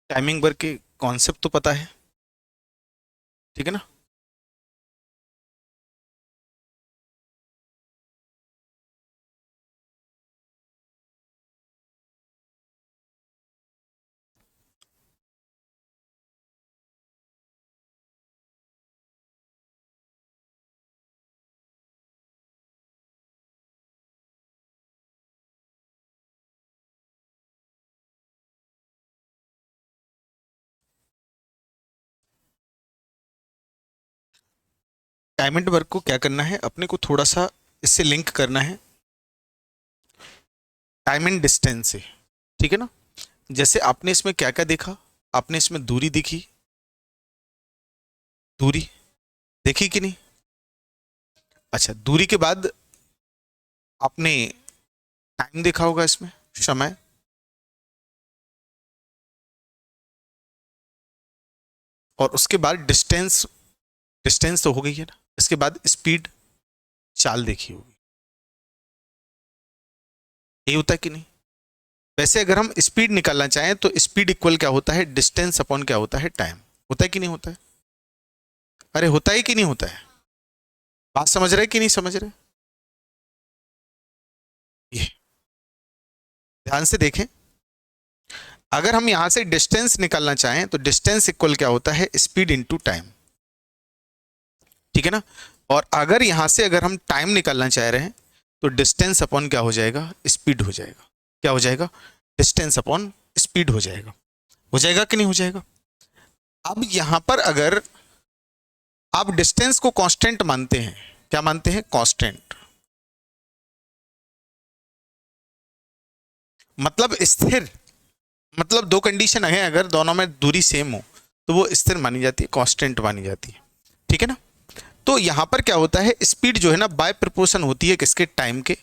Timing work के concept तो पता है, ठीक है ना। टाइम एंड वर्क को क्या करना है, अपने को थोड़ा सा इससे लिंक करना है टाइम एंड डिस्टेंस से, ठीक है ना। जैसे आपने इसमें क्या क्या देखा, आपने इसमें दूरी देखी, दूरी देखी कि नहीं। अच्छा, दूरी के बाद आपने टाइम देखा होगा इसमें, समय। और उसके बाद डिस्टेंस, डिस्टेंस तो हो गई है ना। इसके बाद स्पीड, चाल देखी होगी। यही होता है कि नहीं। वैसे अगर हम स्पीड निकालना चाहें तो स्पीड इक्वल क्या होता है, डिस्टेंस अपॉन क्या होता है, टाइम। होता है कि नहीं होता है। अरे होता है कि नहीं होता है। बात समझ रहे कि नहीं समझ रहे। ये ध्यान से देखें, अगर हम यहां से डिस्टेंस निकालना चाहें तो डिस्टेंस इक्वल क्या होता है, स्पीड इंटू टाइम, ठीक है ना। और अगर यहां से अगर हम टाइम निकालना चाह रहे हैं तो डिस्टेंस अपॉन क्या हो जाएगा, स्पीड हो जाएगा। क्या हो जाएगा, डिस्टेंस अपॉन स्पीड हो जाएगा कि नहीं हो जाएगा। अब यहां पर अगर आप डिस्टेंस को कांस्टेंट मानते हैं, क्या मानते हैं, कांस्टेंट, मतलब स्थिर, मतलब दो कंडीशन है, अगर दोनों में दूरी सेम हो तो वो स्थिर मानी जाती है, कांस्टेंट मानी जाती है, ठीक है ना। तो यहां पर क्या होता है, स्पीड जो है ना बाय प्रोपोर्शन होती है किसके, टाइम के।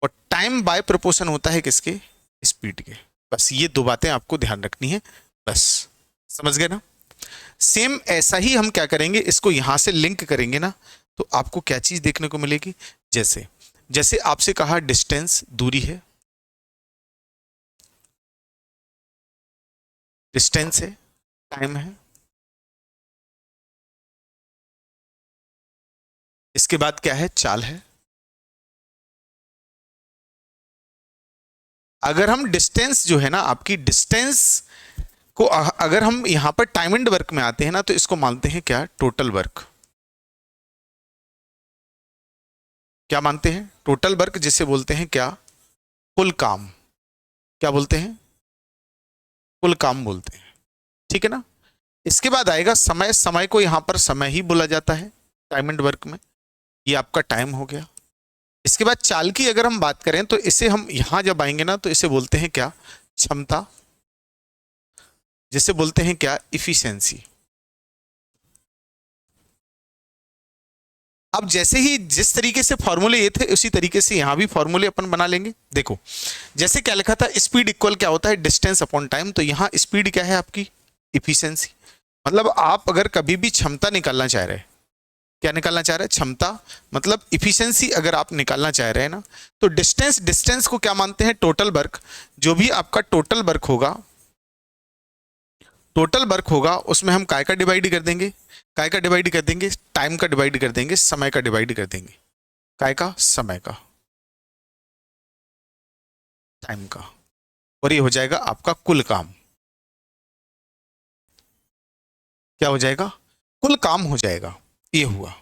और टाइम बाय प्रोपोर्शन होता है किसके, स्पीड के। बस ये दो बातें आपको ध्यान रखनी है, बस। समझ गए ना। सेम ऐसा ही हम क्या करेंगे, इसको यहां से लिंक करेंगे ना, तो आपको क्या चीज देखने को मिलेगी। जैसे जैसे आपसे कहा डिस्टेंस दूरी है, डिस्टेंस है, टाइम है, इसके बाद क्या है, चाल है। अगर हम डिस्टेंस जो है ना, आपकी डिस्टेंस को अगर हम यहां पर टाइम एंड वर्क में आते हैं ना, तो इसको मानते हैं क्या, टोटल वर्क। क्या मानते हैं, टोटल वर्क, जिसे बोलते हैं क्या, कुल काम। क्या बोलते हैं, कुल काम बोलते हैं, ठीक है ना। इसके बाद आएगा समय, समय को यहां पर समय ही बोला जाता है टाइम एंड वर्क में। ये आपका टाइम हो गया। इसके बाद चाल की अगर हम बात करें तो इसे हम यहां जब आएंगे ना, तो इसे बोलते हैं क्या, क्षमता, जिसे बोलते हैं क्या, इफिशियंसी। अब जैसे ही जिस तरीके से फॉर्मूले ये थे उसी तरीके से यहां भी फॉर्मूले अपन बना लेंगे। देखो, जैसे क्या लिखा था, स्पीड इक्वल क्या होता है, डिस्टेंस अपॉन टाइम। तो यहां स्पीड क्या है आपकी, इफिशियंसी। मतलब आप अगर कभी भी क्षमता निकालना चाह रहे हैं, क्या निकालना चाह रहे हैं, क्षमता, मतलब इफिशियंसी अगर आप निकालना चाह रहे हैं ना, तो डिस्टेंस, डिस्टेंस को क्या मानते हैं, टोटल वर्क। जो भी आपका टोटल वर्क होगा, टोटल वर्क होगा उसमें हम काय का डिवाइड कर देंगे, काय का डिवाइड कर देंगे, टाइम का डिवाइड कर देंगे, समय का डिवाइड कर देंगे। काय का, समय का, टाइम का। और ये हो जाएगा आपका कुल काम। क्या हो जाएगा, कुल काम हो जाएगा। ये हुआ।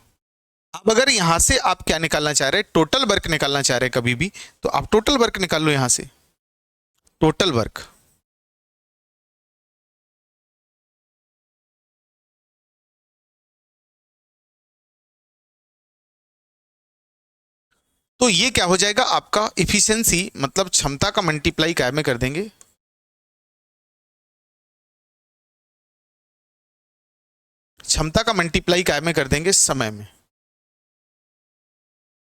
अब अगर यहां से आप क्या निकालना चाह रहे हैं, टोटल वर्क निकालना चाह रहे हैं कभी भी, तो आप टोटल वर्क निकाल लो यहां से, टोटल वर्क। तो ये क्या हो जाएगा आपका, इफिशियंसी, मतलब क्षमता का मल्टीप्लाई क्या में कर देंगे, क्षमता का मल्टीप्लाई क्या में कर देंगे, समय में,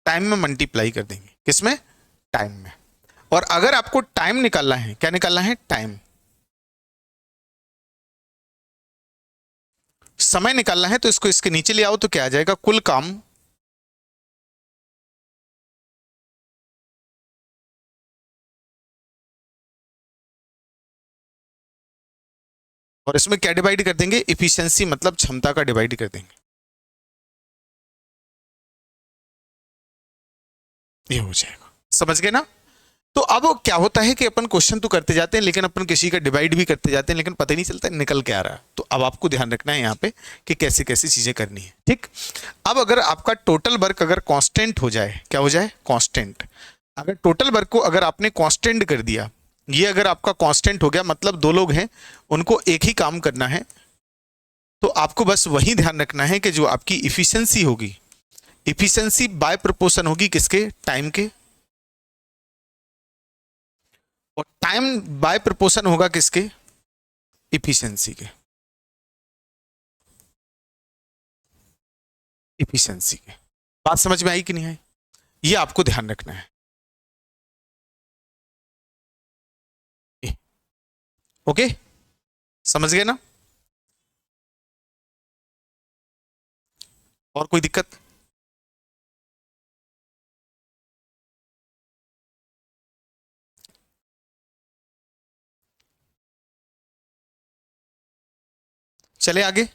टाइम में मल्टीप्लाई कर देंगे, किसमें, टाइम में। और अगर आपको टाइम निकालना है, क्या निकालना है, टाइम, समय निकालना है, तो इसको इसके नीचे ले आओ तो क्या आ जाएगा, कुल काम, और इसमें क्या डिवाइड कर देंगे, इफिशियंसी मतलब क्षमता का डिवाइड कर देंगे, ये हो जाएगा। समझ गए ना? तो अब क्या होता है कि अपन क्वेश्चन तो करते जाते हैं लेकिन अपन किसी का डिवाइड भी करते जाते हैं लेकिन पता ही नहीं चलता निकल के आ रहा है। तो अब आपको ध्यान रखना है यहाँ पे कि कैसे कैसे चीजें करनी है, ठीक। अब अगर आपका टोटल वर्क अगर कांस्टेंट हो जाए, क्या हो जाए, कांस्टेंट। अगर टोटल वर्क को अगर आपने कांस्टेंट कर दिया, ये अगर आपका कांस्टेंट हो गया मतलब दो लोग हैं उनको एक ही काम करना है, तो आपको बस वही ध्यान रखना है कि जो आपकी इफिशियंसी होगी, इफिशियंसी बाय प्रोपोर्शन होगी किसके, टाइम के, और टाइम बाय प्रोपोर्शन होगा किसके, इफिशियंसी के, इफिशियंसी के। बात समझ में आई कि नहीं आई, ये आपको ध्यान रखना है। ओके, समझ गए ना? और कोई दिक्कत? चले आगे,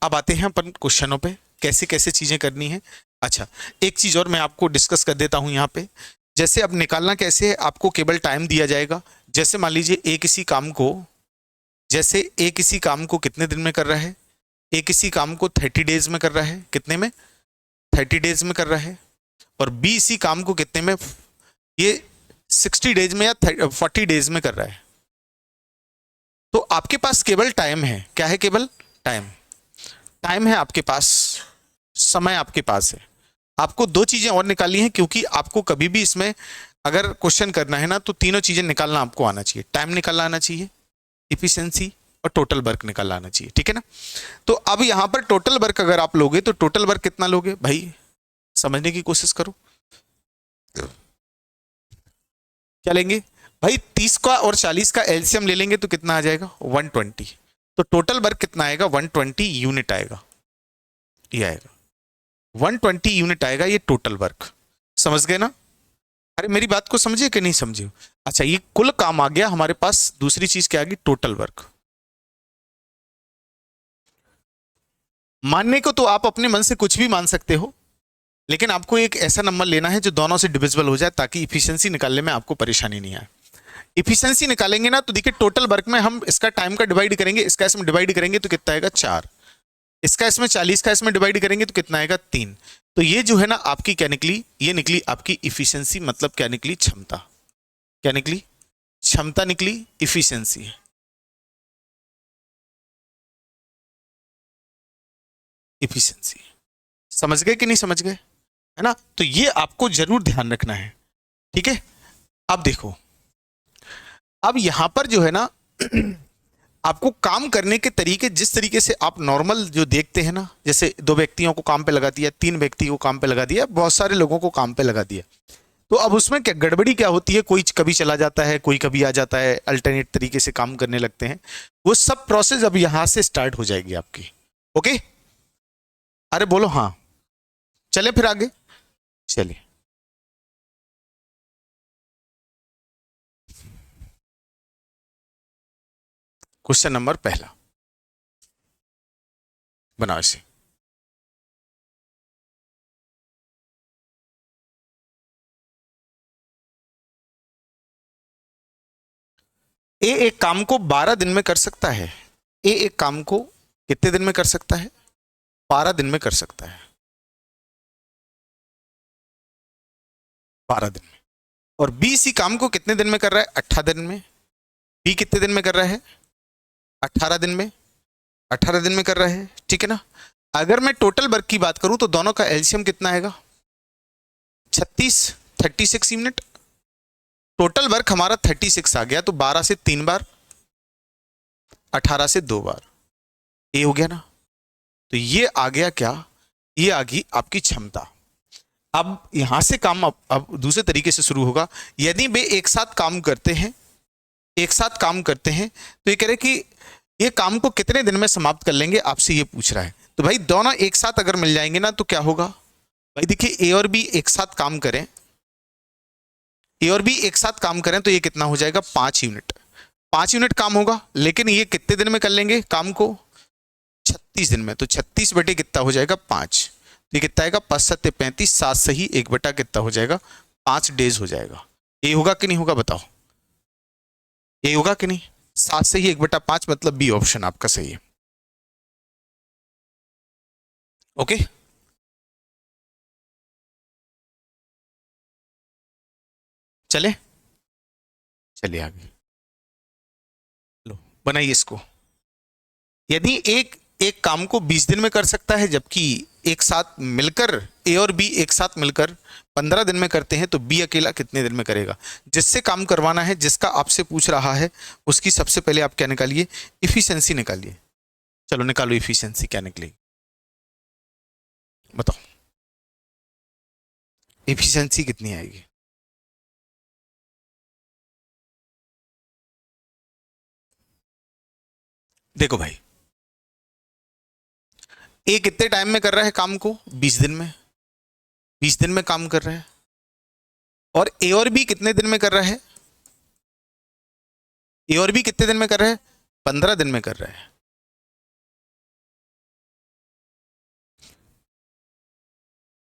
अब आते हैं अपन क्वेश्चनों पे, कैसे कैसे चीजें करनी है। अच्छा, एक चीज और मैं आपको डिस्कस कर देता हूं यहाँ पे। जैसे अब निकालना कैसे है, आपको केवल टाइम दिया जाएगा। जैसे मान लीजिए एक किसी काम को, जैसे ए किसी काम को कितने दिन में कर रहा है, ए किसी काम को 30 डेज में कर रहा है, कितने में, 30 डेज में कर रहा है, और बी इसी काम को कितने में, ये 60 डेज में या 40 डेज में कर रहा है। तो आपके पास केवल टाइम है, क्या है, केवल टाइम, टाइम है आपके पास, समय आपके पास है। आपको दो चीजें और निकालनी है, क्योंकि आपको कभी भी इसमें अगर क्वेश्चन करना है ना तो तीनों चीजें निकालना आपको आना चाहिए, टाइम निकालना आना चाहिए, इफिशियंसी और टोटल वर्क निकालना आना चाहिए, ठीक है ना। तो अब यहां पर टोटल वर्क अगर आप लोगे तो टोटल वर्क कितना लोगे भाई, समझने की कोशिश करो, क्या लेंगे भाई, 30 का और 40 का एलसीएम ले लेंगे तो कितना आ जाएगा, 120। तो टोटल वर्क कितना आएगा, 120 यूनिट आएगा, ये आएगा 120 यूनिट आएगा, ये टोटल वर्क। समझ गए ना? अरे मेरी बात को समझे कि नहीं समझे? अच्छा, ये कुल काम आ गया हमारे पास, दूसरी चीज क्या आ गई, टोटल वर्क। मानने को तो आप अपने मन से कुछ भी मान सकते हो, लेकिन आपको एक ऐसा नंबर लेना है जो दोनों से डिविजिबल हो जाए, ताकि इफिशियंसी निकालने में आपको परेशानी नहीं आए। इफिशियंसी निकालेंगे ना तो देखिए टोटल वर्क में हम इसका टाइम का डिवाइड करेंगे, इसका इसमें डिवाइड करेंगे तो कितना आएगा, 4, इसका इसमें 40 का इसमें डिवाइड करेंगे तो कितना आएगा, 3। तो ये जो है ना आपकी क्या निकली, ये निकली आपकी इफिशियंसी, मतलब क्या निकली, क्षमता। क्या निकली, क्षमता निकली, इफिशियंसी, इफिशियंसी। समझ गए कि नहीं समझ गए, है ना? तो ये आपको जरूर ध्यान रखना है, ठीक है। अब देखो, अब यहां पर जो है ना आपको काम करने के तरीके, जिस तरीके से आप नॉर्मल जो देखते हैं ना, जैसे 2 व्यक्तियों को काम पे लगा दिया, 3 व्यक्ति को काम पे लगा दिया, बहुत सारे लोगों को काम पे लगा दिया, तो अब उसमें क्या गड़बड़ी क्या होती है, कोई कभी चला जाता है, कोई कभी आ जाता है, अल्टरनेट तरीके से काम करने लगते हैं। वो सब प्रोसेस अब यहां से स्टार्ट हो जाएगी आपकी। ओके, अरे बोलो हाँ, चले फिर आगे, चलिए। क्वेश्चन नंबर पहला बनाओ इसे। ए एक काम को 12 दिन में कर सकता है, ए एक काम को कितने दिन में कर सकता है, 12 दिन में कर सकता है, 12 दिन में। और बी इसी काम को कितने दिन में कर रहा है, 18 दिन में। बी कितने दिन में कर रहा है, 18 दिन में, 18 दिन में कर रहा है, ठीक है ना। अगर मैं टोटल वर्क की बात करूं तो दोनों का एलसीएम कितना आएगा, 36, 36 यूनिट। टोटल वर्क हमारा 36 आ गया, तो 12 से 3 बार, 18 से 2 बार, ये हो गया ना। तो ये आ गया क्या, ये आ गई आपकी क्षमता। अब यहां से काम अब दूसरे तरीके से शुरू होगा। यदि वे एक साथ काम करते हैं, एक साथ काम करते हैं, तो ये कह रहे कि ये काम को कितने दिन में समाप्त कर लेंगे, आपसे ये पूछ रहा है। तो भाई दोनों एक साथ अगर मिल जाएंगे ना तो क्या होगा भाई, देखिए ए और बी एक साथ काम करें, ए और बी एक साथ काम करें तो ये कितना हो जाएगा, 5 यूनिट। 5 यूनिट काम होगा, लेकिन ये कितने दिन में कर लेंगे काम को? 36 दिन में। तो 36 बटे कितना हो जाएगा? 5। तो ये कितना आएगा? 5 7 35, 7 सही 1 बटा कितना हो जाएगा? 5 डेज हो जाएगा। ये होगा कि नहीं होगा बताओ? ये होगा कि नहीं? 7 सही 1 बटा 5, मतलब बी ऑप्शन आपका सही है। ओके, चले चलिए आगे। लो बनाइए इसको। यदि एक एक काम को 20 दिन में कर सकता है, जबकि एक साथ मिलकर ए और बी एक साथ मिलकर 15 दिन में करते हैं, तो बी अकेला कितने दिन में करेगा? जिससे काम करवाना है, जिसका आपसे पूछ रहा है, उसकी सबसे पहले आप क्या निकालिए? इफिशिएंसी निकालिए। चलो निकालो इफिशिएंसी, क्या निकलेगी बताओ? इफिशिएंसी कितनी आएगी? देखो भाई, ए कितने टाइम में कर रहा है काम को? 20 दिन में। 20 दिन में काम कर रहा है। और ए और बी कितने दिन में कर रहा है? ए और बी कितने दिन में कर रहा है? 15 दिन में कर रहा है।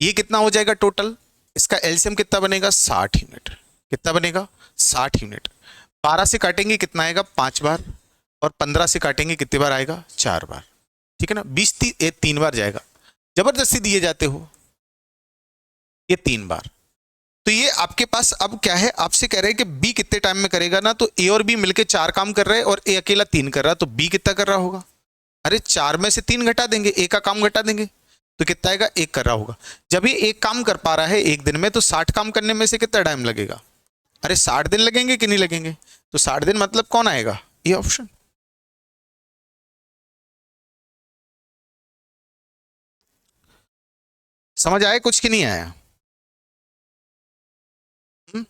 ये कितना हो जाएगा टोटल? इसका एलसीएम कितना बनेगा? 60 यूनिट। कितना बनेगा? 60 यूनिट। 12 से काटेंगे कितना आएगा? 5 बार। और 15 से काटेंगे कितने बार आएगा? 4 बार। ठीक है ना? 20 3 बार जाएगा। जबरदस्ती दिए जाते हो ये 3 बार। तो ये आपके पास अब क्या है? आपसे कह रहे हैं कि बी कितने टाइम में करेगा ना, तो ए और बी मिलके 4 काम कर रहे हैं और ए अकेला 3 कर रहा है, तो बी कितना कर रहा होगा? अरे 4 में से 3 घटा देंगे, ए का काम घटा देंगे, तो कितना आएगा? 1 कर रहा होगा। जब ये एक काम कर पा रहा है एक दिन में, तो 60 काम करने में से कितना टाइम लगेगा? अरे 60 दिन लगेंगे कि नहीं लगेंगे? तो 60 दिन मतलब कौन आएगा? ये ऑप्शन। समझ आया कुछ कि नहीं आया? हुँ?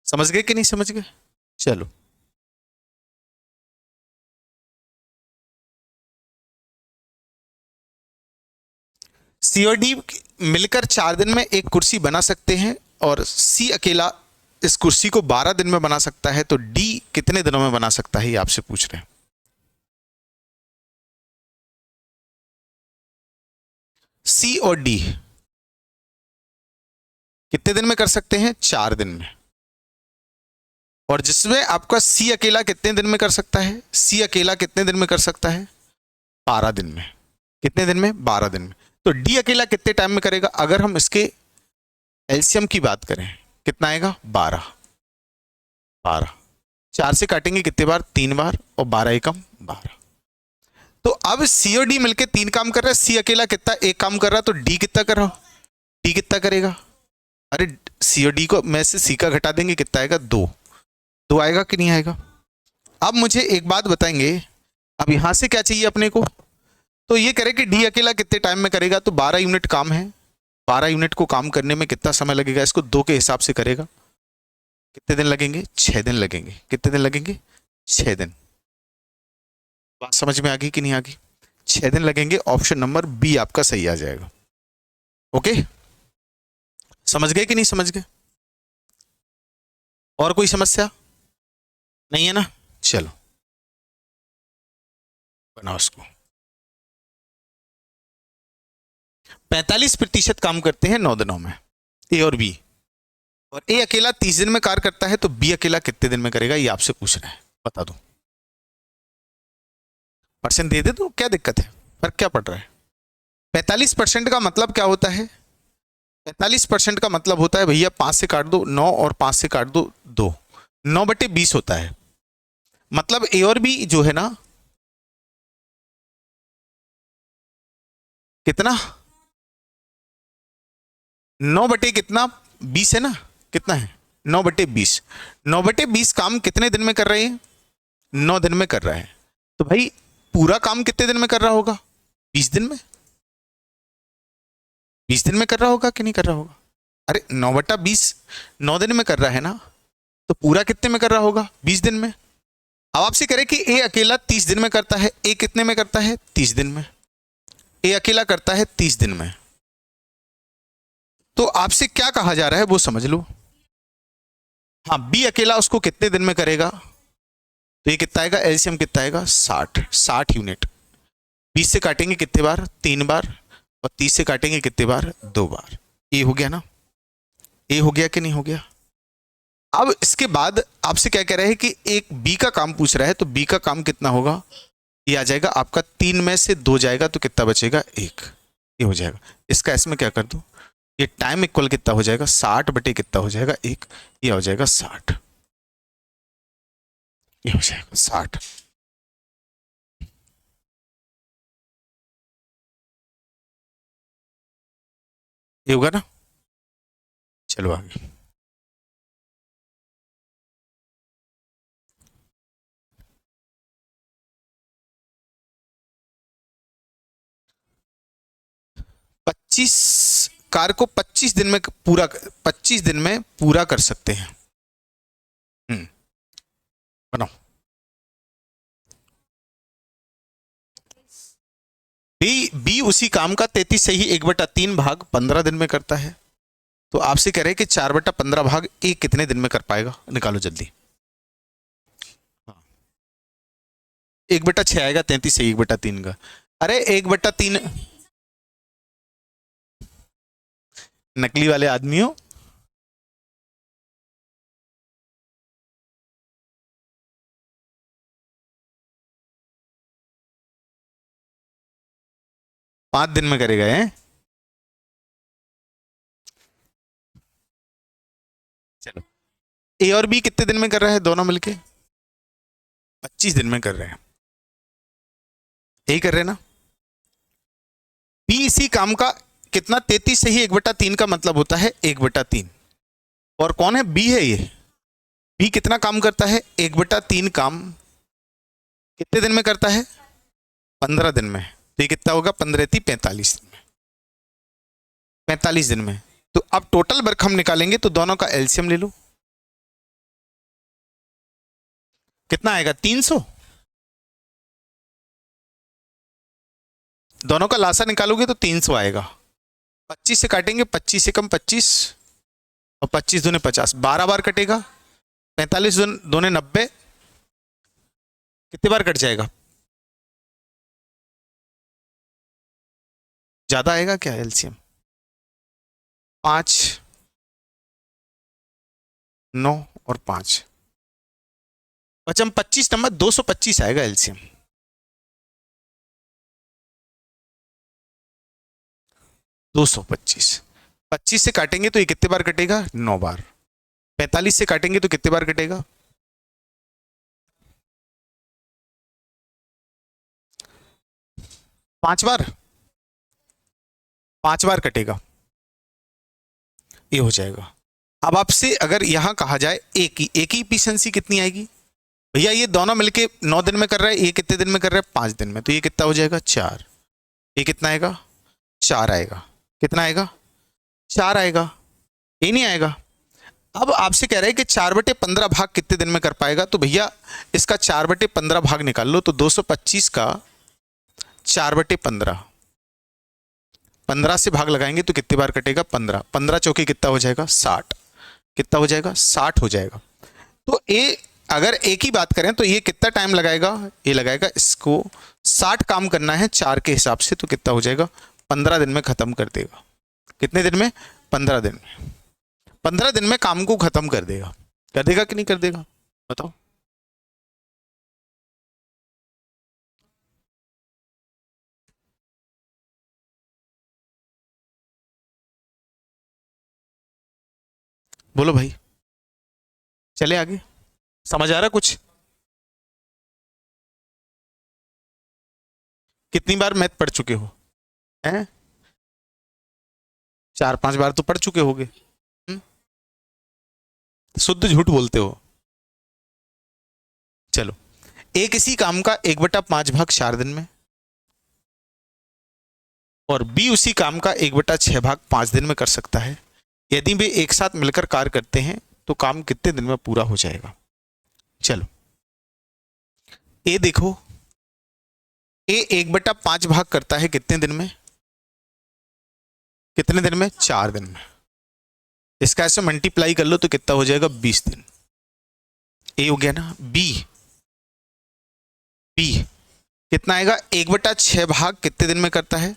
समझ गए कि नहीं समझ गए? चलो, सी और डी मिलकर 4 दिन में एक कुर्सी बना सकते हैं, और सी अकेला इस कुर्सी को 12 दिन में बना सकता है, तो डी कितने दिनों में बना सकता है, ये आपसे पूछ रहे हैं। सी और डी कितने दिन में कर सकते हैं? 4 दिन में। और जिसमें आपका सी अकेला कितने दिन में कर सकता है? सी अकेला कितने दिन में कर सकता है? 12 दिन में। कितने दिन में? 12 दिन में। तो डी अकेला कितने टाइम में करेगा? अगर हम इसके एलसीएम की बात करें, कितना आएगा? 12। 12 4 से काटेंगे कितने बार? 3 बार। और 12 एकम 12। तो अब सी और डी मिलकर 3 काम कर रहा है, सी अकेला कितना? 1 काम कर रहा है, तो डी कितना कर रहा? डी कितना करेगा? अरे सी और डी को में से सी का घटा देंगे, कितना आएगा? 2। 2 आएगा कि नहीं आएगा? अब मुझे एक बात बताएंगे, अब यहां से क्या चाहिए अपने को? तो ये करे कि डी अकेला कितने टाइम में करेगा? तो 12 यूनिट काम है। 12 यूनिट को काम करने में कितना समय लगेगा? इसको 2 के हिसाब से करेगा। कितने दिन लगेंगे? 6 दिन लगेंगे। कितने दिन लगेंगे? 6 दिन। बात समझ में आ गई कि नहीं आ गई? 6 दिन लगेंगे। ऑप्शन नंबर बी आपका सही आ जाएगा। ओके, समझ गए कि नहीं समझ गए? और कोई समस्या नहीं है ना? चलो बनाओ इसको। 45% काम करते हैं 9 दिनों में, ए और बी। और ए अकेला 30 दिन में कार्य करता है, तो बी अकेला कितने दिन में करेगा, ये आपसे पूछ रहा है। बता दो। परसेंट दे दे तो क्या दिक्कत है? फर्क क्या पड़ रहा है? 45% का मतलब क्या होता है? 45% का मतलब होता है भैया 5 से काट दो 9 और 5 से काट दो 2, 9/20 होता है। मतलब ए और बी जो है ना, कितना? 9/कितना? 20 है ना? कितना है? 9/20। 9/20 काम कितने दिन में कर रहे हैं? 9 दिन में कर रहा है। तो भाई पूरा काम कितने दिन में कर रहा होगा? 20 दिन में। 20 दिन में कर रहा होगा कि नहीं कर रहा होगा? अरे 9/20 9 दिन में कर रहा है ना, तो पूरा कितने में कर रहा होगा? 20 दिन में। अब आपसे करें कि ए अकेला 30 दिन में करता है, ए कितने में करता है? 30 दिन में। ए अकेला करता है 30 दिन में। तो आपसे क्या कहा जा रहा है वो समझ लो। हाँ, बी अकेला उसको कितने दिन में करेगा, तो ये कितना आएगा, एलसीएम कितना आएगा, 60 यूनिट। 20 से काटेंगे कितने बार, 3 बार, और 30 से काटेंगे कितने बार, 2 बार। ये हो गया ना, ये हो गया कि नहीं हो गया। अब इसके बाद आपसे क्या कह रहा है कि एक बी का काम पूछ रहा है, तो बी का काम कितना होगा, ये आ जाएगा आपका 3 में से 2 जाएगा तो कितना बचेगा, 1। ये हो जाएगा। इसका इसमें क्या कर दूं, ये टाइम इक्वल कितना हो जाएगा, 60 बटे कितना हो जाएगा, 1। ये हो जाएगा 60। ये हो जाएगा 60। ये होगा ना। चलो आगे। पच्चीस कार को 25 दिन में पूरा, 25 दिन में पूरा कर सकते हैं। बनाओ। बी उसी काम का 33 से ही 1/3 भाग 15 दिन में करता है। तो आपसे कह रहे हैं कि 4/15 भाग ए कितने दिन में कर पाएगा, निकालो जल्दी। 1/6 आएगा 33 से 1/3 का। अरे 1/3, नकली वाले आदमी हो। पांच दिन में करेगा है। चलो, ए और बी कितने दिन में कर रहा है दोनों मिलके, 25 दिन में कर रहे हैं। यही कर रहे हैं ना। बी इसी काम का कितना, 33 से ही 1/3 का मतलब होता है 1/3। और कौन है, बी है। ये बी कितना काम करता है, 1/3 काम कितने दिन में करता है, 15 दिन में। तो ये कितना होगा, 15×3 = 45 दिन में, 45 दिन में। तो अब टोटल वर्क हम निकालेंगे तो दोनों का एलसीएम ले लो, कितना आएगा, 300। दोनों का लासा निकालोगे तो 300 आएगा। 25 से काटेंगे, 25 से कम 25, और 25 दूने 50, 12 बार कटेगा। 45 दूने 90, कितने बार कट जाएगा, ज्यादा आएगा क्या एलसीएम, 5, 9 और 5, 25 नंबर 225 आएगा एलसीएम। 225, 25 से काटेंगे तो ये कितने बार कटेगा, 9 बार। 45 से काटेंगे तो कितने बार कटेगा, 5 बार, 5 बार कटेगा। ये हो जाएगा। अब आपसे अगर यहां कहा जाए एक ही इफिशिएंसी कितनी आएगी, भैया ये दोनों मिलके 9 दिन में कर रहा है, ये कितने दिन में कर रहा है, 5 दिन में। तो ये कितना हो जाएगा, 4। ये कितना आएगा, 4 आएगा। कितना आएगा, 4 आएगा। ये नहीं आएगा। अब आपसे कह रहे हैं कि 4/15 भाग कितने दिन में कर पाएगा, तो भैया इसका 4/15 भाग निकाल लो। तो 225 का 4/15, 15 से भाग लगाएंगे तो कितनी बार कटेगा, 15। 15 चौके कितना हो जाएगा, 60। कितना हो जाएगा, 60 हो जाएगा। तो ये अगर एक ही बात करें तो ये कितना टाइम लगाएगा, ये लगाएगा, इसको 60 काम करना है 4 के हिसाब से, तो कितना हो जाएगा, 15 दिन में खत्म कर देगा। कितने दिन में, 15 दिन में। 15 दिन में काम को खत्म कर देगा। कर देगा कि नहीं कर देगा, बताओ। बोलो भाई, चले आगे। समझ आ रहा कुछ, कितनी बार मैथ पढ़ चुके हो, हैं? 4-5 बार तो पढ़ चुके होगे। शुद्ध झूठ बोलते हो। चलो, एक इसी काम का 1/5 भाग 4 दिन में, और बी उसी काम का 1/6 भाग 5 दिन में कर सकता है। यदि वे एक साथ मिलकर कार्य करते हैं तो काम कितने दिन में पूरा हो जाएगा। चलो, ए देखो, ए 1/5 भाग करता है कितने दिन में? कितने दिन में? 4 दिन में। इसका ऐसे मल्टीप्लाई कर लो तो कितना हो जाएगा? 20 दिन। ए हो गया ना। बी, बी कितना आएगा? 1/6 भाग कितने दिन में करता है?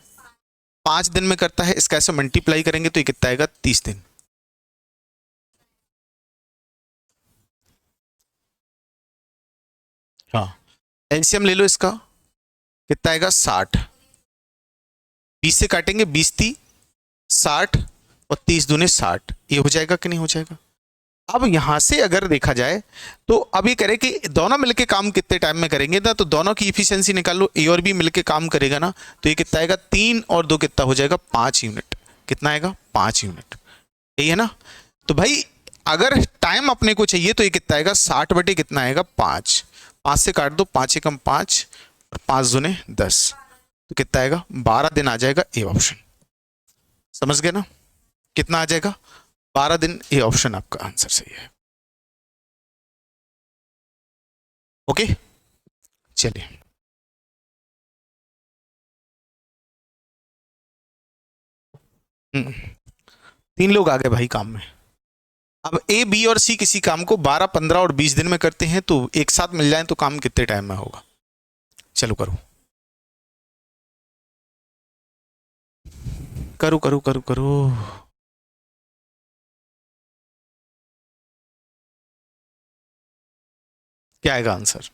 5 दिन में करता है। इसका ऐसे मल्टीप्लाई करेंगे तो ये कितना आएगा? 30 दिन। हाँ, एलसीएम ले लो इसका, कितना आएगा? 60। 20 से काटेंगे, 20×3 60 और 30×2 60। ये हो जाएगा कि नहीं हो जाएगा? अब यहां से अगर देखा जाए तो अभी करें कि दोनों मिलके काम कितने टाइम में करेंगे ना, तो दोनों की इफिशियंसी निकाल लो। ए और बी मिलके काम करेगा ना, तो ये कितना आएगा? 3 और 2 कितना हो जाएगा? 5 यूनिट। कितना आएगा? 5 यूनिट। यही है ना? तो भाई अगर टाइम अपने को चाहिए तो ये कितना आएगा? 60 बटे कितना आएगा? 5। 5 से काट दो, 5 एकम 5 और 5×2 10, तो कितना आएगा? 12 दिन आ जाएगा। A option. समझ गए ना? कितना आ जाएगा? 12 दिन। ए ऑप्शन आपका आंसर सही है। ओके, चलिए। हम्म, 3 लोग आ गए भाई काम में। अब ए, बी और सी किसी काम को 12, 15 और 20 दिन में करते हैं, तो एक साथ मिल जाए तो काम कितने टाइम में होगा? चलो करो करो करो करो करो। क्या आएगा आंसर?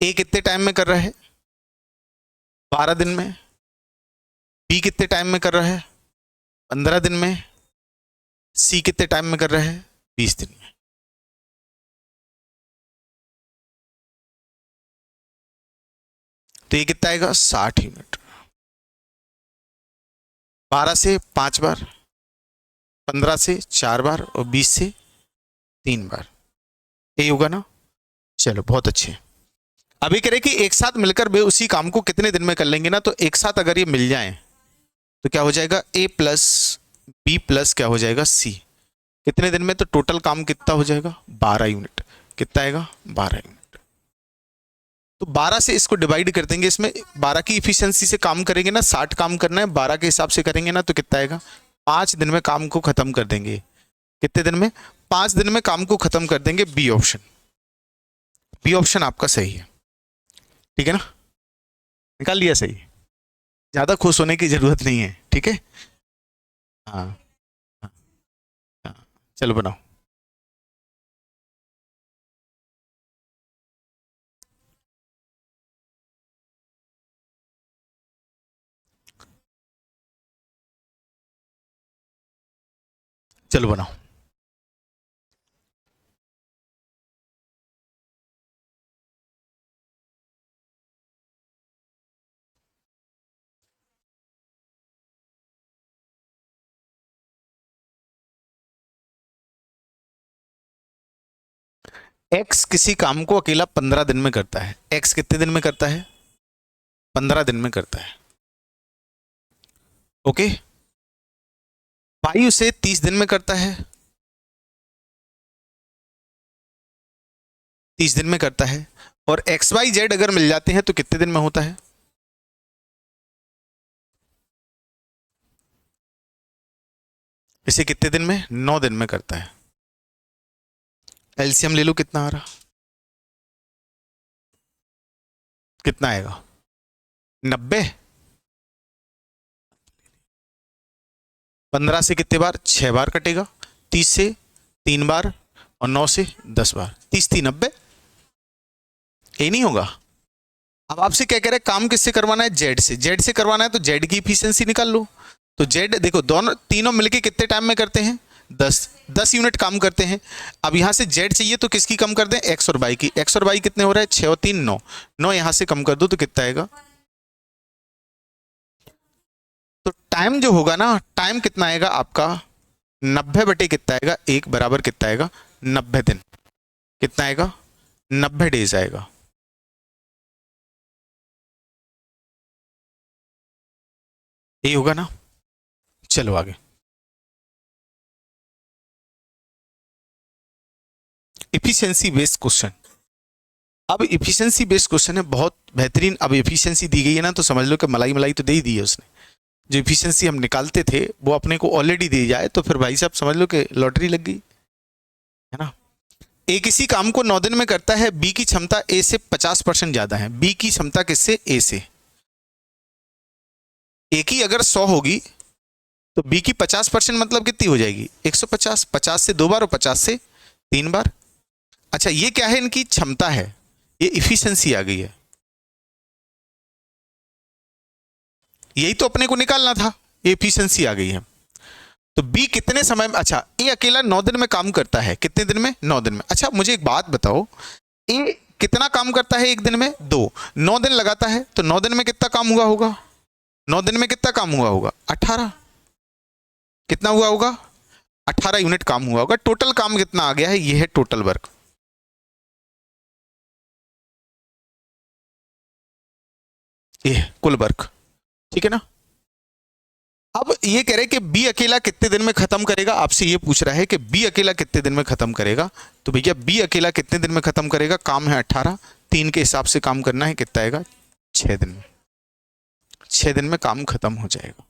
ए कितने टाइम में कर रहा है? 12 दिन में। बी कितने टाइम में कर रहा है? 15 दिन में। सी कितने टाइम में कर रहा है? 20 दिन में। तो ये कितना आएगा? 60 यूनिट। 12 से 5 बार, 15 से 4 बार और 20 से 3 बार। यही होगा ना? चलो बहुत अच्छे। अभी कह रहे कि एक साथ मिलकर वे उसी काम को कितने दिन में कर लेंगे ना, तो एक साथ अगर ये मिल जाए तो क्या हो जाएगा? ए प्लस बी प्लस क्या हो जाएगा? सी। कितने दिन में? तो टोटल काम कितना हो जाएगा? 12 यूनिट। कितना आएगा? 12 यूनिट। तो 12 से इसको डिवाइड कर देंगे, इसमें 12 की इफिशियंसी से काम करेंगे ना, 60 काम करना है, 12 के हिसाब से करेंगे ना, तो कितना आएगा? 5 दिन में काम को खत्म कर देंगे। कितने दिन में? 5 दिन में काम को खत्म कर देंगे। B option. बी ऑप्शन आपका सही है। ठीक है ना? निकाल लिया सही। ज्यादा खुश होने की जरूरत नहीं है। ठीक है? हाँ, हाँ, हाँ। चलो बनाओ। चलो बनाओ। एक्स किसी काम को अकेला 15 दिन में करता है। एक्स कितने दिन में करता है? 15 दिन में करता है। ओके। वाई उसे 30 दिन में करता है। 30 दिन में करता है। और एक्स वाई जेड अगर मिल जाते हैं तो कितने दिन में होता है? इसे कितने दिन में? 9 दिन में करता है। एलसीएम ले लो, कितना आ रहा? कितना आएगा? 90। 15 से कितने बार? 6 बार कटेगा। 30 से 3 बार और 9 से 10 बार। 30×3 = 90। ये नहीं होगा? अब आपसे क्या कह रहे हैं? काम किससे करवाना है? जेड से। जेड से करवाना है तो जेड की इफिशियंसी निकाल लो। तो जेड देखो, दोनों तीनों मिलके कितने टाइम में करते हैं? 10 यूनिट काम करते हैं। अब यहां से जेड चाहिए तो किसकी कम कर दें? एक्स और वाई की। एक्स और वाई कितने हो रहा है? 6 और 3 9। 9 यहां से कम कर दो तो कितना आएगा? तो टाइम जो होगा ना, टाइम कितना आएगा आपका? 90 बटे कितना आएगा? 1 बराबर कितना आएगा? 90 दिन। कितना आएगा? 90 डेज आएगा। ये होगा ना? चलो आगे। Efficiency based question. अब इफिशिएंसी बेस्ड क्वेश्चन है, बहुत बेहतरीन। अब इफिशिएंसी दी गई है ना, तो समझ लो कि मलाई मलाई तो दे ही दी है उसने। जो इफिशिएंसी हम निकालते थे वो अपने को ऑलरेडी दी जाए तो फिर भाई साहब समझ लो कि लॉटरी लग गई, है ना। ए किसी काम को 9 दिन में करता है, बी की क्षमता ए से 50% ज्यादा है। बी की क्षमता किससे? ए से। ए की अगर 100 होगी तो बी की 50% मतलब कितनी हो जाएगी? 150। 50 से 2 बार और 50 से 3 बार। अच्छा ये क्या है? इनकी क्षमता है, ये इफिशियंसी आ गई है। यही तो अपने को निकालना था, ये इफिशियंसी आ गई है। तो बी कितने समय में, अच्छा ए अकेला 9 दिन में काम करता है, कितने दिन में? 9 दिन में। अच्छा मुझे एक बात बताओ, ए कितना काम करता है एक दिन में? 2। 9 दिन लगाता है तो 9 दिन में कितना काम हुआ होगा? 9 दिन में कितना काम हुआ होगा? 18। कितना हुआ होगा? 18 यूनिट काम हुआ होगा। टोटल काम कितना आ गया है? ये है टोटल वर्क। ये कुल वर्क, ठीक है ना। अब ये कह रहे कि बी अकेला कितने दिन में खत्म करेगा, आपसे ये पूछ रहा है कि बी अकेला कितने दिन में खत्म करेगा। तो भैया बी अकेला कितने दिन में खत्म करेगा? काम है 18, 3 के हिसाब से काम करना है, कितना आएगा? 6 दिन में। 6 दिन में काम खत्म हो जाएगा,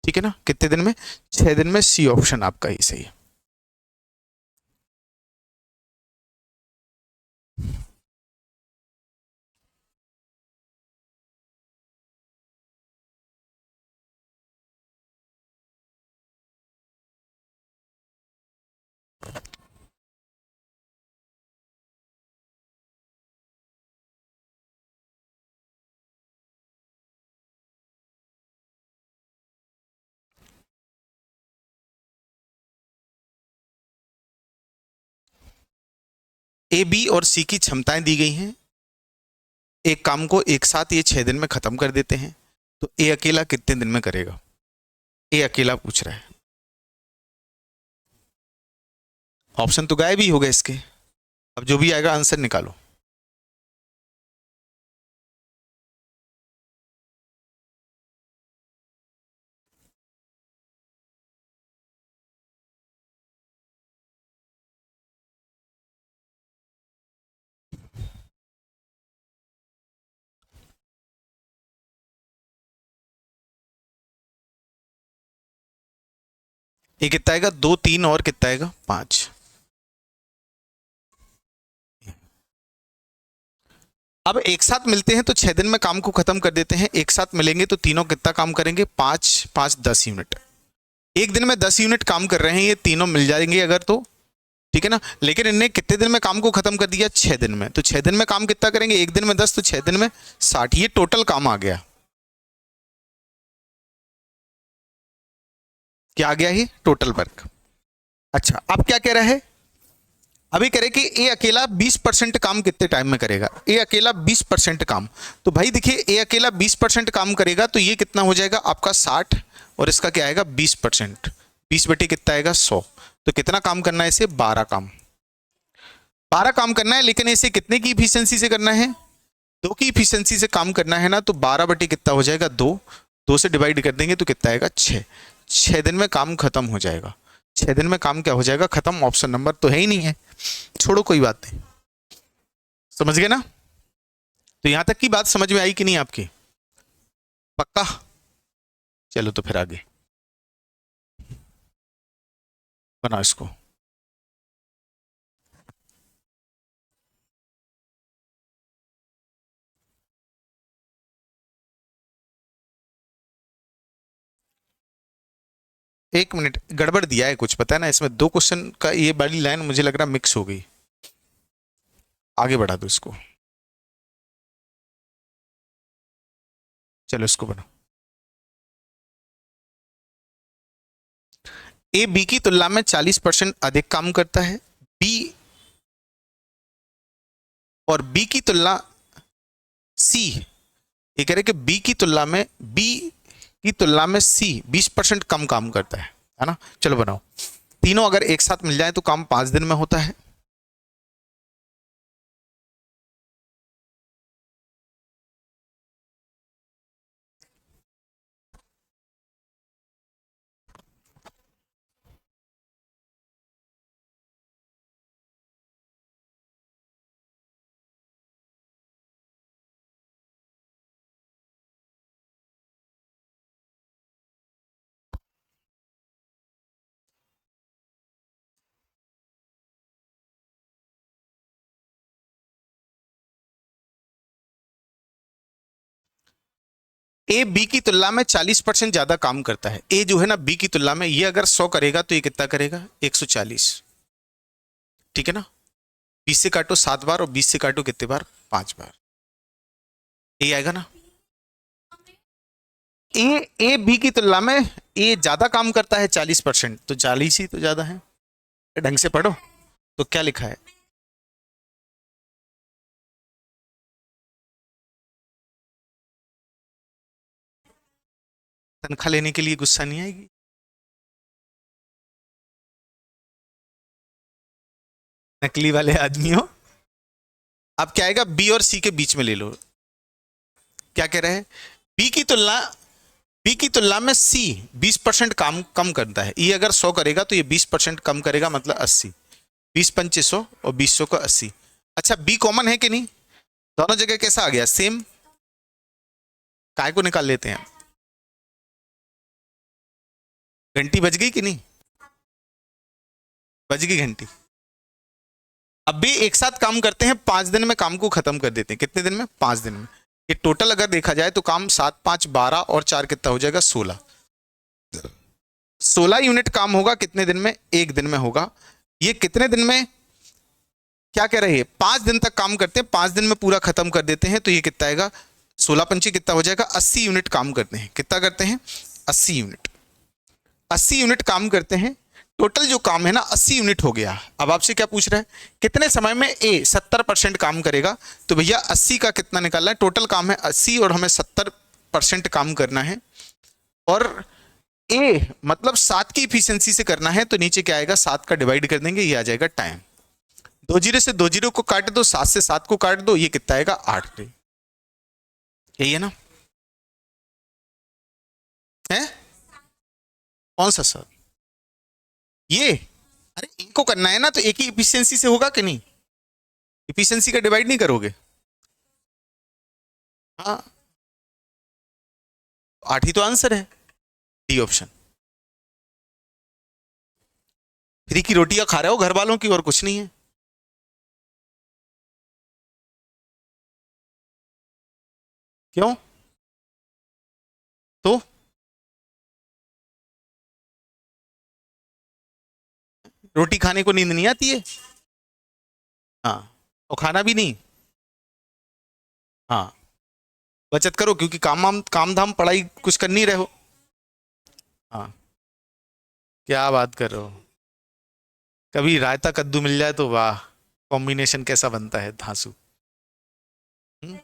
ठीक है ना। कितने दिन में? 6 दिन में। सी ऑप्शन आपका ही सही है। ए बी और सी की क्षमताएं दी गई हैं। एक काम को एक साथ ये 6 दिन में खत्म कर देते हैं, तो ए अकेला कितने दिन में करेगा? ए अकेला पूछ रहा है। ऑप्शन तो गायब ही हो गए इसके। अब जो भी आएगा आंसर निकालो। ये कितना आएगा? 2, 3 और कितना आएगा? 5। अब एक साथ मिलते हैं तो 6 दिन में काम को खत्म कर देते हैं। एक साथ मिलेंगे तो तीनों कितना काम करेंगे? 5, 5, 10 यूनिट। एक दिन में 10 यूनिट काम कर रहे हैं, ये तीनों मिल जाएंगे अगर तो, ठीक है ना। लेकिन इनने कितने दिन में काम को खत्म कर दिया? 6 दिन में। तो 6 दिन में काम कितना करेंगे? एक दिन में 10 तो 6 दिन में 60। ये टोटल काम आ गया। क्या आ गया? ये टोटल वर्क। अच्छा अब क्या कह रहा है? अभी कह रहे कि ए अकेला 20% काम कितने टाइम में करेगा? ए अकेला 20% काम। तो भाई देखिए ए अकेला 20% काम करेगा तो ये कितना हो जाएगा आपका? 60। और इसका क्या आएगा? 20%। 20 बटे कितना आएगा? 100। तो कितना काम करना है इसे? 12 काम। 12 काम करना है, लेकिन इसे कितने की इफिशियंसी से करना है? 2 की इफिशियंसी से काम करना है ना। तो 12 बटे कितना हो जाएगा? 2। 2 से डिवाइड कर देंगे तो कितना आएगा? 6। 6 दिन में काम खत्म हो जाएगा। 6 दिन में काम क्या हो जाएगा? खत्म। ऑप्शन नंबर तो है ही नहीं है, छोड़ो कोई बात नहीं। समझ गए ना? तो यहां तक की बात समझ में आई कि नहीं आपकी? पक्का? चलो तो फिर आगे बनाओ इसको। एक मिनट, गड़बड़ दिया है कुछ, पता है ना। इसमें 2 क्वेश्चन का ये वाली लाइन मुझे लग रहा मिक्स हो गई। आगे बढ़ा दो इसको। चलो इसको बनाओ। ए बी की तुलना में 40% अधिक काम करता है। बी और बी की तुलना सी, ये कह रहे कि बी की तुलना में सी 20% कम काम करता है ना। चलो बनाओ। तीनों अगर एक साथ मिल जाए तो काम 5 दिन में होता है। ए बी की तुलना में 40% ज्यादा काम करता है। ए जो है ना बी की तुलना में, ये अगर 100 करेगा तो ये कितना करेगा, 140। ठीक है ना, 20 से काटो 7 बार और 20 से काटो कितने बार, 5 बार, ये आएगा ना। ए बी की तुलना में ए ज्यादा काम करता है 40%, तो 40 ही तो ज्यादा है। ढंग से पढ़ो। तो क्या लिखा है, तनख्वाह लेने के लिए गुस्सा नहीं आएगी। नकली वाले आदमियों। अब क्या आएगा, बी और सी के बीच में ले लो। क्या कह रहे हैं, बी की तुलना बी की तुलना में सी 20% काम कम करता है। ये अगर 100 करेगा तो ये 20% कम करेगा, मतलब 80। 20 पंचे 100 और 20 को 80। अच्छा बी कॉमन है कि नहीं, दोनों जगह कैसा आ गया, सेम। काय को निकाल लेते हैं, घंटी बज गई कि नहीं, बज गई घंटी। अब भी एक साथ काम करते हैं, 5 दिन में काम को खत्म कर देते हैं। कितने दिन में, 5 दिन में। ये टोटल अगर देखा जाए तो काम 7 5 12 और 4 कितना हो जाएगा, 16। 16 यूनिट काम होगा कितने दिन में, एक दिन में होगा। ये कितने दिन में, क्या कह रहे हैं, 5 दिन तक काम करते हैं, 5 दिन में पूरा खत्म कर देते हैं। तो ये कितना आएगा, 16 पंची कितना हो जाएगा, 80 यूनिट काम करते हैं। कितना करते हैं, 80 यूनिट। 80 यूनिट काम करते हैं। टोटल जो काम है ना 80 यूनिट हो गया। अब आपसे क्या पूछ रहा है, कितने समय में ए 70% काम करेगा। तो भैया 80 का कितना निकालना है, टोटल काम है 80 और हमें 70% काम करना है। और ए मतलब 7 की इफिशियंसी से करना है, तो नीचे क्या आएगा, 7 का डिवाइड कर देंगे, ये आ जाएगा टाइम। 2 जीरो से 2 जीरो को काट दो, 7 से 7 को काट दो, ये कितना आएगा, 8। यही है ना, है कौन सा सर, ये, अरे एक को करना है ना, तो एक ही इफिशियंसी से होगा कि नहीं, इफिशियंसी का डिवाइड नहीं करोगे। हाँ 8 ही तो आंसर है, डी ऑप्शन। फ्री की रोटियां खा रहे हो घर वालों की, और कुछ नहीं है। क्यों, तो रोटी खाने को नींद नहीं आती है। हाँ, और खाना भी नहीं। हाँ, बचत करो, क्योंकि काम धाम पढ़ाई कुछ कर नहीं रहे हो। हाँ, क्या बात कर रहे हो, कभी रायता कद्दू मिल जाए तो वाह, कॉम्बिनेशन कैसा बनता है, धांसू। हम्म?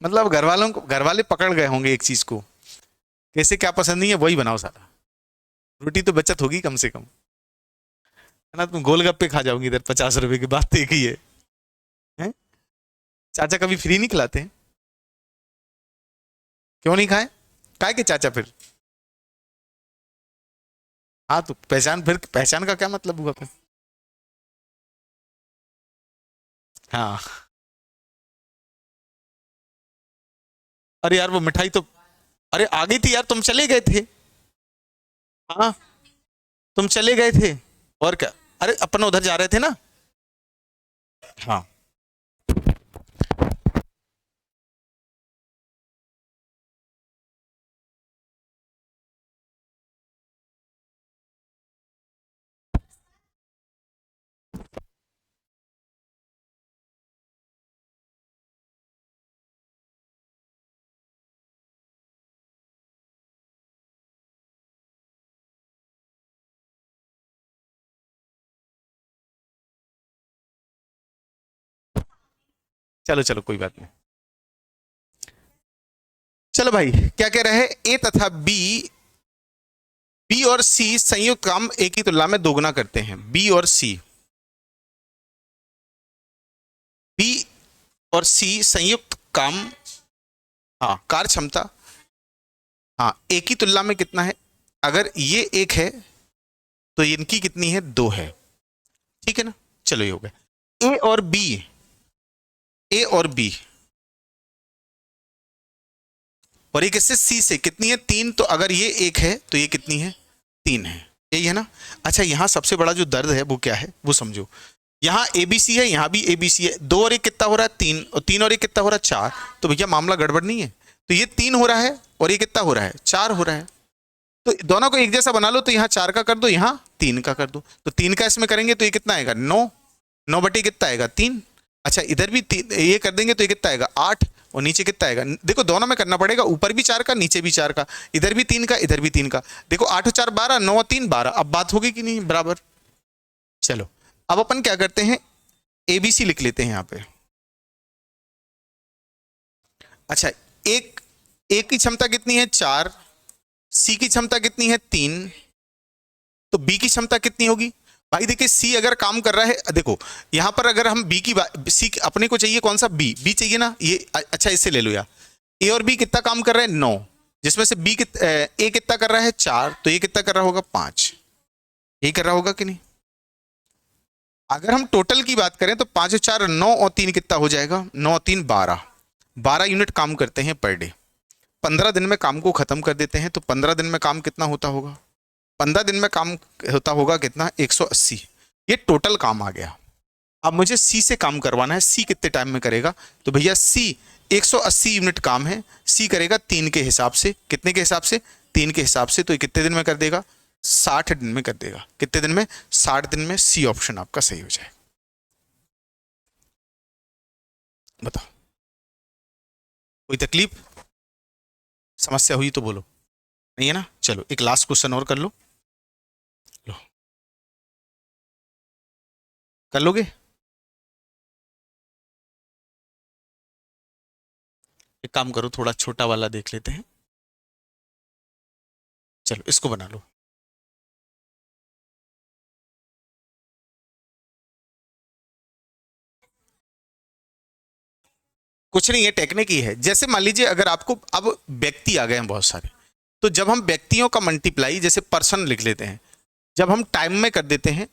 मतलब घर वालों को, घर वाले पकड़ गए होंगे एक चीज को, कैसे क्या पसंद नहीं है वही बनाओ सारा। रोटी तो बचत होगी कम से कम, है ना। तुम गोलगप्पे खा जाओगी इधर, 50 रुपए की बात तो एक ही है, हैं? चाचा कभी फ्री नहीं खिलाते हैं, क्यों नहीं खाए, काय के चाचा फिर। हाँ तो पहचान, फिर पहचान का क्या मतलब हुआ फिर। हाँ, अरे यार वो मिठाई तो, अरे आ गई थी यार, तुम चले गए थे। हाँ, तुम चले गए थे, और क्या, अरे अपन उधर जा रहे थे ना। हाँ, चलो चलो कोई बात नहीं। चलो भाई, क्या कह रहे हैं, ए तथा बी, बी और सी संयुक्त काम ए की तुलना में दोगुना करते हैं। बी और सी, बी और सी संयुक्त काम, हाँ कार्य क्षमता, हाँ ए की तुलना में कितना है, अगर ये एक है तो इनकी कितनी है, 2 है। ठीक है ना, चलो ये हो गया। ए और बी, ए और बी, और एक इससे सी से कितनी है, 3। तो अगर ये एक है तो ये कितनी है, 3 है। यही है ना। अच्छा यहाँ सबसे बड़ा जो दर्द है वो क्या है, वो समझो। यहाँ ABC है, यहाँ भी ABC है, 2 और 1 कितना हो रहा है 3, और 3 और 1 कितना हो रहा है 4, तो भैया मामला गड़बड़ नहीं है। तो ये 3 हो रहा है और ये कितना हो रहा है 4 हो रहा है, तो दोनों को एक जैसा बना लो, तो यहाँ 4 का कर दो, यहाँ 3 का कर दो, तो 3 का इसमें करेंगे तो ये कितना आएगा 9, 9 बटे कितना आएगा 3। अच्छा इधर भी ये कर देंगे तो ये कितना आएगा 8, और नीचे कितना आएगा, देखो दोनों में करना पड़ेगा, ऊपर भी 4 का नीचे भी 4 का, इधर भी 3 का इधर भी 3 का, देखो 8 और 4 12, 9 और 3 12, अब बात होगी कि नहीं बराबर। चलो अब अपन क्या करते हैं, ABC लिख लेते हैं यहाँ पे। अच्छा A की क्षमता कितनी है 4, C की क्षमता कितनी है 3, तो B की क्षमता कितनी होगी भाई। देखिए C अगर काम कर रहा है, देखो यहां पर अगर हम B की C अपने को चाहिए कौन सा B चाहिए ना, ये अच्छा इससे ले लो यार, A और B कितना काम कर रहा है 9, जिसमें से A कितना कर रहा है 4, तो ये कितना कर रहा होगा 5, यही कर रहा होगा कि नहीं। अगर हम टोटल की बात करें तो 5 और 4 9 और 3 कितना हो जाएगा, 9 और 3 12, 12 यूनिट काम करते हैं पर डे। 15 दिन में काम को खत्म कर देते हैं, तो 15 दिन में काम कितना होता होगा, 15 दिन में काम होता होगा कितना 180, ये टोटल काम आ गया। अब मुझे C से काम करवाना है, C कितने टाइम में करेगा, तो भैया C 180 यूनिट काम है, C करेगा 3 के हिसाब से, कितने के हिसाब से 3 के हिसाब से, तो ये कितने दिन में कर देगा 60 दिन में कर देगा, कितने दिन में 60 दिन में। C ऑप्शन आपका सही हो जाए। बताओ कोई तकलीफ समस्या हुई तो बोलो, नहीं है ना। चलो एक लास्ट क्वेश्चन और कर लो, कर लोगे। एक काम करो थोड़ा छोटा वाला देख लेते हैं, चलो इसको बना लो। कुछ नहीं है, टेक्निक ही है। जैसे मान लीजिए अगर आपको अब व्यक्ति आ गए हैं बहुत सारे, तो जब हम व्यक्तियों का मल्टीप्लाई जैसे पर्सन लिख लेते हैं, जब हम टाइम में कर देते हैं,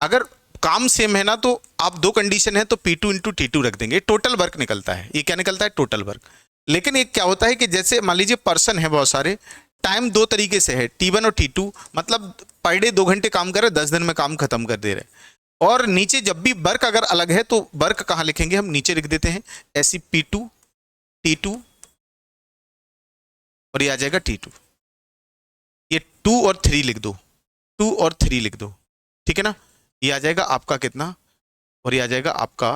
अगर काम सेम है ना तो आप दो कंडीशन है तो P2 इंटू T2 रख देंगे, टोटल वर्क निकलता है। ये क्या निकलता है टोटल वर्क। लेकिन एक क्या होता है कि जैसे मान लीजिए पर्सन है बहुत सारे, टाइम दो तरीके से है T1 और T2, मतलब पर डे 2 घंटे काम कर रहे 10 दिन में काम खत्म कर दे रहे। और नीचे जब भी वर्क अगर अलग है तो वर्क कहाँ लिखेंगे हम, नीचे लिख देते हैं ऐसी P2 T2 और ये आ जाएगा T2, ये 2 और 3 लिख दो, 2 और 3 लिख दो, ठीक है ना। ये आ जाएगा आपका कितना, और ये आ जाएगा आपका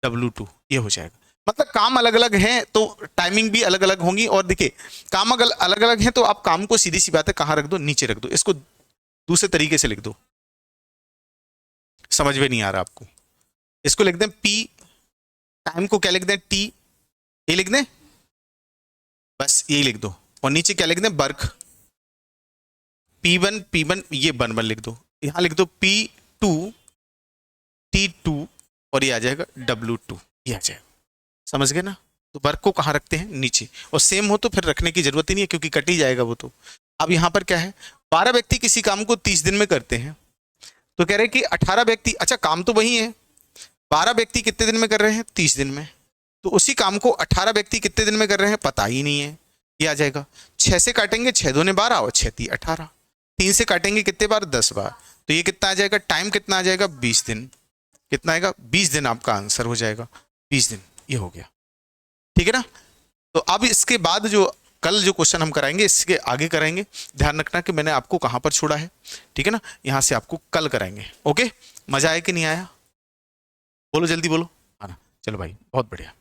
W2, ये हो जाएगा। मतलब काम अलग अलग हैं तो टाइमिंग भी अलग अलग होंगी। और देखिए काम अगर अलग अलग हैं तो आप काम को सीधी सी बात है कहाँ रख दो, नीचे रख दो। इसको दूसरे तरीके से लिख दो, समझ में नहीं आ रहा आपको, इसको लिख दें P, टाइम को क्या लिख दें T, ये लिख दें, बस यही लिख दो। और नीचे क्या लिख दें वर्क, P1 ये 1 लिख दो, यहां लिख दो P2 T2 और ये आ जाएगा W2, ये आ जाएगा। समझ गए ना। तो वर्क को कहाँ रखते हैं नीचे, और सेम हो तो फिर रखने की जरूरत ही नहीं है क्योंकि कट ही जाएगा वो तो। अब यहाँ पर क्या है, 12 व्यक्ति किसी काम को 30 दिन में करते हैं, तो कह रहे हैं कि 18 व्यक्ति, अच्छा काम तो वही है, 12 व्यक्ति कितने दिन में कर रहे हैं 30 दिन में, तो उसी काम को 18 व्यक्ति कितने दिन में कर रहे हैं पता ही नहीं है, ये आ जाएगा। 6 से काटेंगे 6 दूने 12 और 6 3 18, 3 से काटेंगे कितने बार 10 बार, तो ये कितना आ जाएगा, टाइम कितना आ जाएगा 20 दिन, कितना आएगा 20 दिन आपका आंसर हो जाएगा, 20 दिन, ये हो गया, ठीक है ना। तो अब इसके बाद जो कल जो क्वेश्चन हम कराएंगे इसके आगे कराएंगे, ध्यान रखना कि मैंने आपको कहाँ पर छोड़ा है, ठीक है ना। यहाँ से आपको कल कराएंगे, ओके। मजा आया कि नहीं आया, बोलो जल्दी बोलो, आना। चलो भाई बहुत बढ़िया।